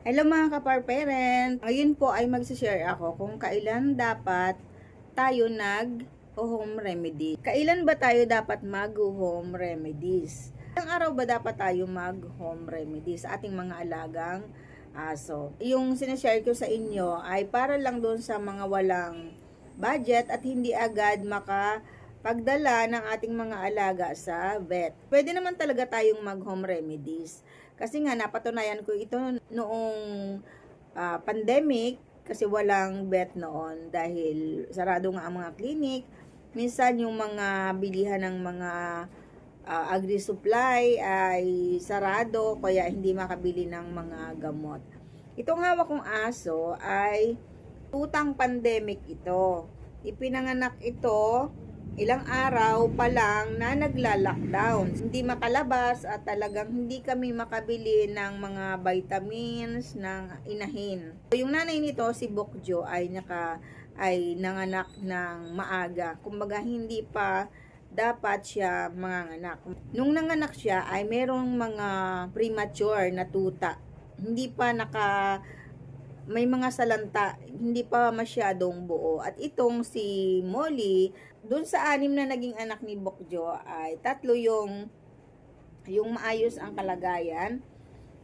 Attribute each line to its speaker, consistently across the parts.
Speaker 1: Hello mga kapar-parent! Ngayon po ay mag-share ako kung kailan dapat tayo nag-home remedy. Kailan ba tayo dapat mag-home remedies? Ilang araw ba dapat tayo mag-home remedies sa ating mga alagang aso? Yung sinashare ko sa inyo ay para lang doon sa mga walang budget at hindi agad pagdala ng ating mga alaga sa vet. Pwede naman talaga tayong mag-home remedies. Kasi nga napatunayan ko ito noong pandemic kasi walang vet noon dahil sarado nga ang mga clinic. Minsan yung mga bilihan ng mga agri-supply ay sarado kaya hindi makabili ng mga gamot. Itong hawak kong aso ay tutang pandemic ito. Ipinanganak ito ilang araw pa lang na nagla-lockdown. Hindi makalabas at talagang hindi kami makabili ng mga vitamins ng inahin. Yung nanay nito, si Bokjo, ay nanganak ng maaga. Kumbaga hindi pa dapat siya manganak. Nung nanganak siya ay merong mga premature na tuta. Hindi pa may mga salanta, hindi pa masyadong buo. At itong si Molly, dun sa 6 na naging anak ni Bokjo ay 3 yung maayos ang kalagayan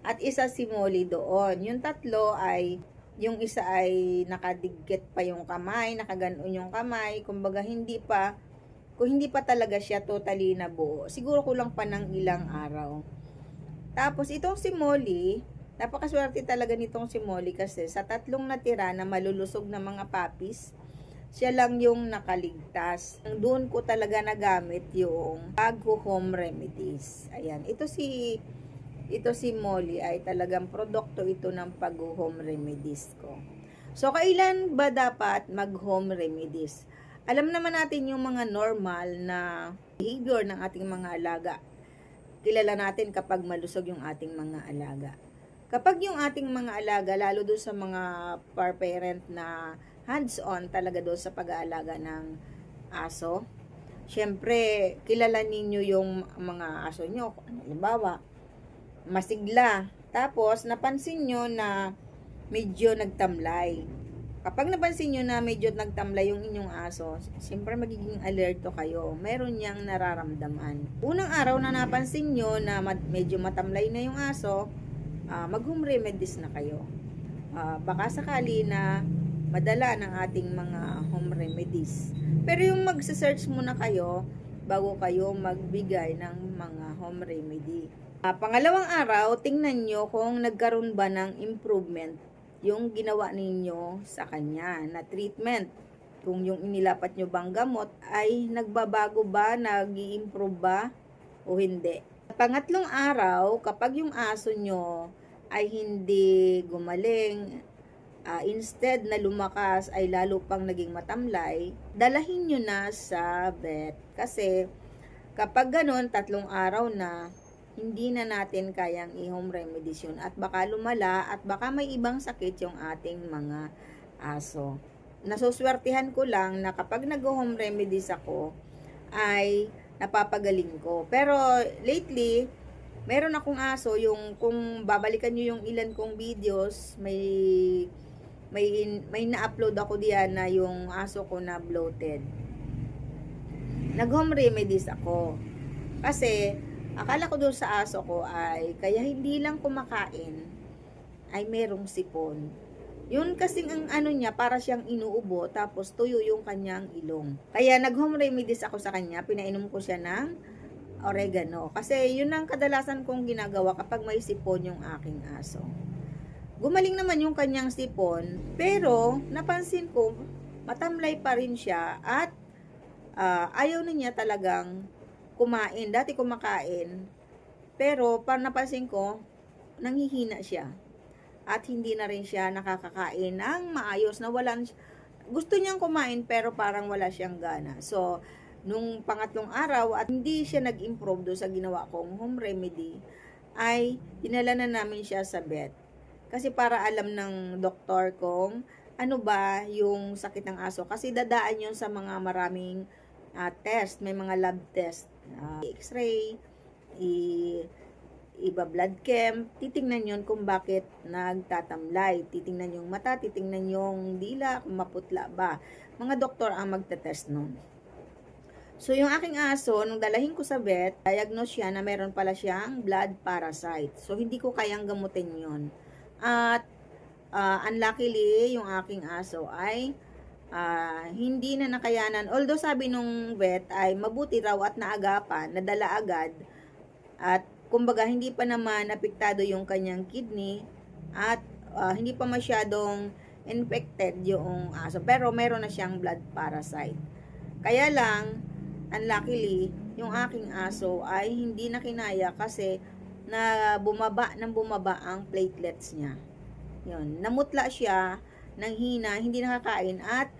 Speaker 1: at isa si Molly doon. Yung 3 ay yung isa ay nakadigit pa yung kamay, nakaganon yung kamay, kumbaga kung hindi pa talaga siya totally nabuo. Siguro kulang pa ng ilang araw. Tapos itong si Molly, napakaswerte talaga nitong si Molly kasi sa 3 natira na malulusog na mga puppies, siya lang yung nakaligtas. Doon ko talaga nagamit yung pag-home remedies. Ayan, ito si Molly ay talagang produkto ito ng pag-home remedies ko. So, kailan ba dapat mag-home remedies? Alam naman natin yung mga normal na behavior ng ating mga alaga. Kilala natin kapag malusog yung ating mga alaga. Kapag yung ating mga alaga, lalo doon sa mga parent na hands-on talaga doon sa pag-aalaga ng aso, syempre, kilala ninyo yung mga aso nyo. Halimbawa, masigla. Tapos, napansin nyo na medyo nagtamlay. Kapag napansin nyo na medyo nagtamlay yung inyong aso, siyempre magiging alerto kayo. Meron niyang nararamdaman. Unang araw na napansin nyo na medyo matamlay na yung aso, mag-home remedies na kayo. Baka sakali na madala ng ating mga home remedies. Pero yung magsa-search muna kayo bago kayo magbigay ng mga home remedy. Pangalawang araw, tingnan nyo kung nagkaroon ba ng improvement yung ginawa ninyo sa kanya na treatment. Kung yung inilapat nyo bang gamot ay nagbabago ba, nag-i-improve ba o hindi. Pangatlong araw, kapag yung aso nyo ay hindi gumaling, instead na lumakas ay lalo pang naging matamlay, dalahin nyo na sa vet. Kasi kapag ganon, 3 araw na, hindi na natin kayang i-home remedies yun at baka lumala at baka may ibang sakit yung ating mga aso. Nasuswertihan ko lang na kapag nag-home remedies ako ay napapagaling ko. Pero lately, meron akong aso, yung kung babalikan nyo yung ilan kong videos, may na-upload ako diyan na yung aso ko na bloated. Nag-home remedies ako. Kasi akala ko doon sa aso ko ay kaya hindi lang kumakain ay merong sipon. Yun kasing ang ano niya, para siyang inuubo tapos tuyo yung kanyang ilong. Kaya nag-home remedies ako sa kanya, pinainom ko siya ng oregano. Kasi yun ang kadalasan kong ginagawa kapag may sipon yung aking aso. Gumaling naman yung kanyang sipon, pero napansin ko matamlay pa rin siya at ayaw na niya talagang kumain. Dati kumakain, pero napansin ko, nanghihina siya. At hindi na rin siya nakakakain ng maayos na gusto niyang kumain pero parang wala siyang gana. So, nung pangatlong araw at hindi siya nag-improve do sa ginawa kong home remedy, ay dinala na namin siya sa vet. Kasi para alam ng doktor kung ano ba yung sakit ng aso. Kasi dadaan yun sa mga maraming test. May mga lab test. X-ray, iba blood chem, titingnan yon kung bakit nagtatamlay. Titingnan yung mata, titingnan yung dila, kung maputla ba. Mga doktor ang magte-test nun. So, yung aking aso, nung dalahin ko sa vet, diagnose siya na meron pala siyang blood parasite. So, hindi ko kayang gamutin yon. At, unluckily, yung aking aso ay hindi na nakayanan. Although, sabi nung vet ay mabuti raw at naagapan, nadala agad. At, kumbaga, hindi pa naman apektado yung kanyang kidney at hindi pa masyadong infected yung aso. Pero, meron na siyang blood parasite. Kaya lang, unluckily, yung aking aso ay hindi na kinaya kasi na bumaba ang platelets niya. Yun, namutla siya ng hina, hindi nakakain at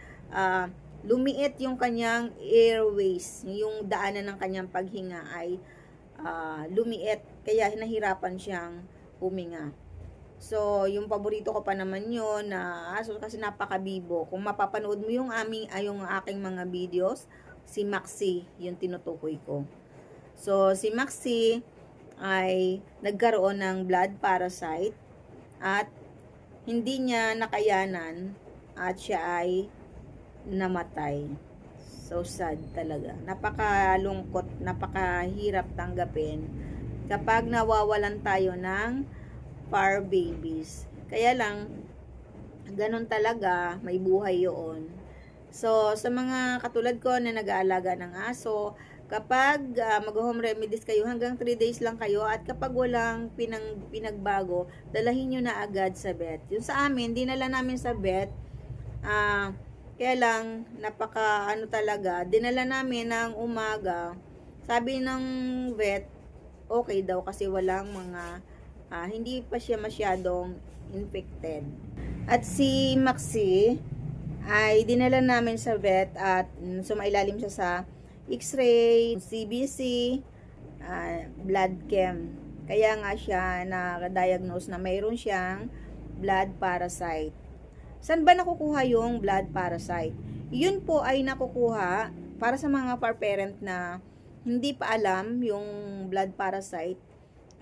Speaker 1: lumiit yung kanyang airways, yung daanan ng kanyang paghinga ay lumiit, kaya nahirapan siyang huminga. So, yung paborito ko pa naman yun na aso kasi napakabibo. Kung mapapanood mo yung aking mga videos, si Maxi, yung tinutukoy ko. So, si Maxi ay nagkaroon ng blood parasite at hindi niya nakayanan at siya ay namatay. So sad talaga. Napakalungkot, napakahirap tanggapin kapag nawawalan tayo ng fur babies. Kaya lang, ganun talaga, may buhay yun. So, sa mga katulad ko na nag-aalaga ng aso, kapag mag-home remedies kayo, hanggang 3 days lang kayo, at kapag walang pinagbago, dalahin nyo na agad sa vet. Yung sa amin, dinala namin sa vet, kaya lang, talaga, dinala namin ng umaga, sabi ng vet, okay daw kasi walang mga, hindi pa siya masyadong infected. At si Maxi, ay dinala namin sa vet at sumailalim siya sa X-ray, CBC, blood chem. Kaya nga siya na-diagnose na mayroon siyang blood parasite. Saan ba nakukuha yung blood parasite? Yun po ay nakukuha para sa mga parent na hindi pa alam yung blood parasite.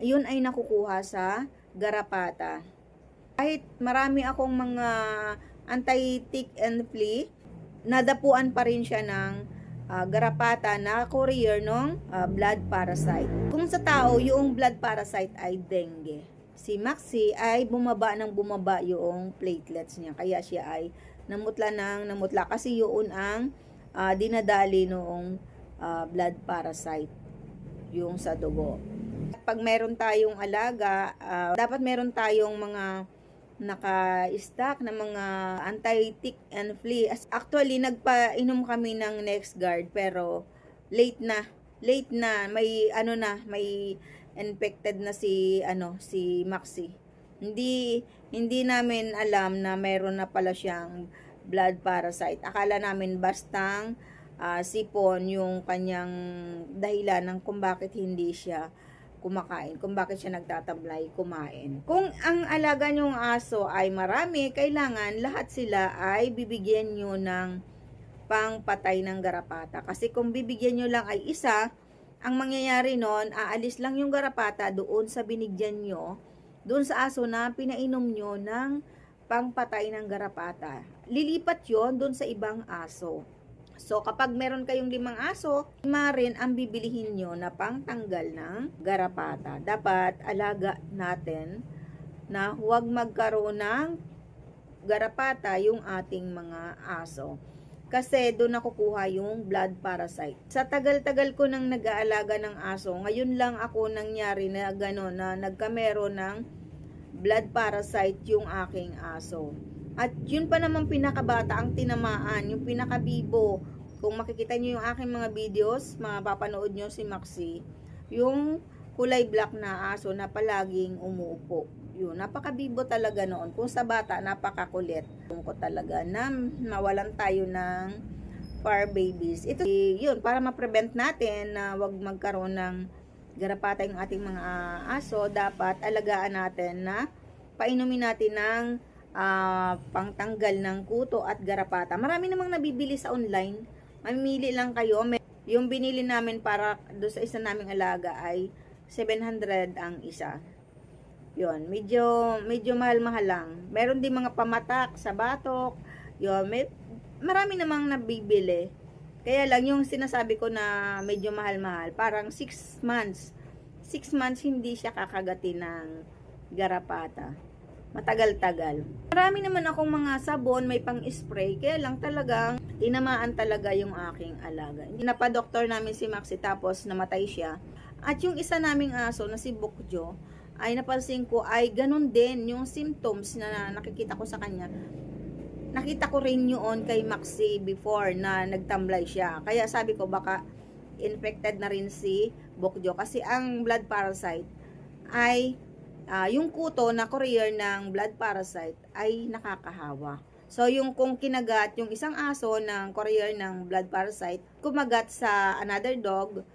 Speaker 1: Yun ay nakukuha sa garapata. Kahit marami akong mga anti-tick and flea, nadapuan pa rin siya ng garapata na courier ng blood parasite. Kung sa tao, yung blood parasite ay dengue. Si Maxi ay bumaba yung platelets niya. Kaya siya ay namutla kasi yun ang dinadali noong blood parasite, yung sa dugo. Pag meron tayong alaga, dapat meron tayong mga naka-stock na mga anti-tick and flea. Actually, nagpainom kami ng NexGard pero late na, may may infected na si Maxi. Hindi namin alam na meron na pala siyang blood parasite. Akala namin bastang sipon yung kanyang dahilan ng kung bakit hindi siya kumakain, kung bakit siya nagtatablay kumain. Kung ang alaga nyong aso ay marami, kailangan lahat sila ay bibigyan nyo ng pangpatay ng garapata. Kasi kung bibigyan nyo lang ay isa, ang mangyayari nun, aalis lang yung garapata doon sa binigyan nyo, doon sa aso na pinainom nyo ng pangpatay ng garapata. Lilipat yon doon sa ibang aso. So, kapag meron kayong 5 aso, 5 rin ang bibilihin nyo na pangtanggal ng garapata. Dapat alaga natin na huwag magkaroon ng garapata yung ating mga aso. Kasi doon nakukuha yung blood parasite. Sa tagal-tagal ko nang nag-aalaga ng aso, ngayon lang ako nangyari na gano'n na nagkamero ng blood parasite yung aking aso. At yun pa naman pinakabata ang tinamaan, yung pinakabibo. Kung makikita nyo yung aking mga videos, mapapanood nyo si Maxi, yung kulay black na aso na palaging umuupo. Yun, napakabibo talaga noon. Kung sa bata, napakakulit. Kung ko talaga na mawalan tayo ng fur babies. Ito, yun, para ma-prevent natin na wag magkaroon ng garapata yung ating mga aso, dapat alagaan natin na painumin natin ng pangtanggal ng kuto at garapata. Marami namang nabibili sa online. Mamili lang kayo. Yung binili namin para doon sa isa naming alaga ay 700 ang isa. Yun, medyo mahal-mahal lang. Meron din mga pamatak sa batok. Yun, marami namang nabibili. Kaya lang yung sinasabi ko na medyo mahal-mahal, parang 6 months. 6 months hindi siya kakagatin ng garapata. Matagal-tagal. Marami naman akong mga sabon, may pang-spray, kaya lang talagang tinamaan talaga yung aking alaga. Hindi na pa doktor namin si Maxi tapos namatay siya. At yung isa naming aso na si Bokjo, ay napansin ko ay ganun din yung symptoms na nakikita ko sa kanya. Nakita ko rin yun kay Maxi before na nagtamblay siya. Kaya sabi ko baka infected na rin si Bokjo kasi ang blood parasite ay yung kuto na courier ng blood parasite ay nakakahawa. So, kung kinagat yung isang aso ng courier ng blood parasite, kumagat sa another dog,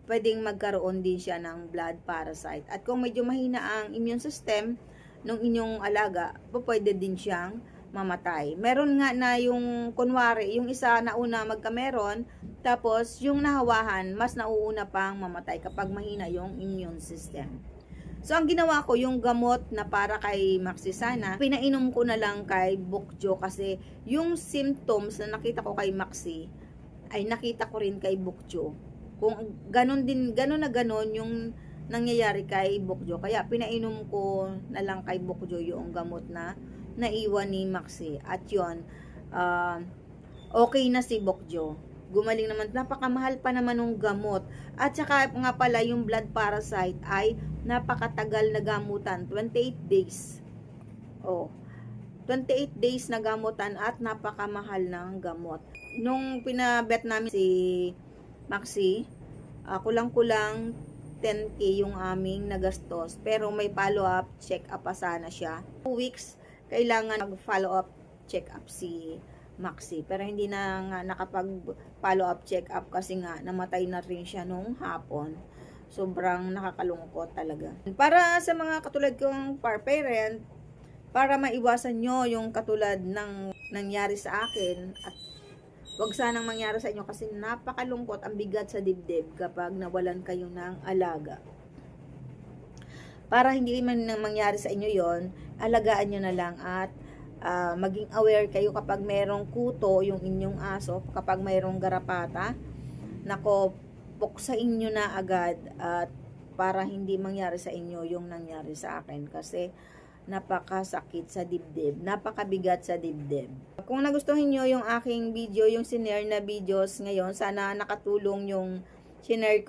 Speaker 1: pwedeng magkaroon din siya ng blood parasite. At kung medyo mahina ang immune system ng inyong alaga, pwede din siyang mamatay. Meron nga na yung, kunwari, yung isa nauna magkameron, tapos yung nahawahan, mas nauuna pang mamatay kapag mahina yung immune system. So, ang ginawa ko, yung gamot na para kay Maxi Sana, pinainom ko na lang kay Bokjo kasi yung symptoms na nakita ko kay Maxi, ay nakita ko rin kay Bokjo. Kung ganun na ganun yung nangyayari kay Bokjo. Kaya pinainom ko na lang kay Bokjo yung gamot na naiwan ni Maxi. At yun, okay na si Bokjo. Gumaling naman, napakamahal pa naman ng gamot. At saka nga pala yung blood parasite ay napakatagal na gamutan, 28 days. 28 days na gamutan at napakamahal ng gamot. Nung pinabet namin si Maxi, kulang-kulang 10K yung aming nagastos. Pero may follow-up, check-up pa sana siya. 2 weeks, kailangan mag-follow-up, check-up si Maxi. Pero hindi na nga nakapag-follow up, check up kasi nga namatay na rin siya nung hapon. Sobrang nakakalungkot talaga. Para sa mga katulad kong far parent, para maiwasan nyo yung katulad ng nangyari sa akin at wag sanang mangyari sa inyo kasi napakalungkot, ang bigat sa dibdib kapag nawalan kayo ng alaga. Para hindi man mangyari sa inyo yon, alagaan nyo na lang at maging aware kayo kapag mayroong kuto yung inyong aso, kapag mayroong garapata, nako, puksain nyo na agad at para hindi mangyari sa inyo yung nangyari sa akin kasi napakasakit sa dibdib, napakabigat sa dibdib. Kung nagustuhan nyo yung aking video, yung sinare na videos ngayon, sana nakatulong yung sinare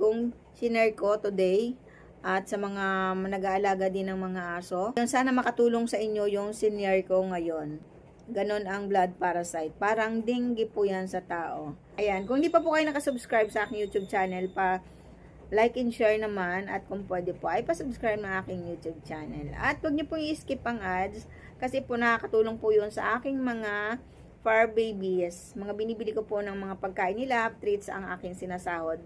Speaker 1: ko today. At sa mga nag-aalaga din ng mga aso, sana makatulong sa inyo yung senior ko ngayon. Ganon ang blood parasite. Parang dengue po yan sa tao. Ayan, kung hindi pa po kayo nakasubscribe sa aking YouTube channel, like and share naman. At kung pwede po, ay pa-subscribe na aking YouTube channel. At huwag niyo po i-skip ang ads, kasi po nakakatulong po yun sa aking mga fur babies. Mga binibili ko po ng mga pagkain nila, treats ang aking sinasahod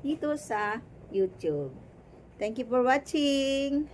Speaker 1: dito sa YouTube. Thank you for watching.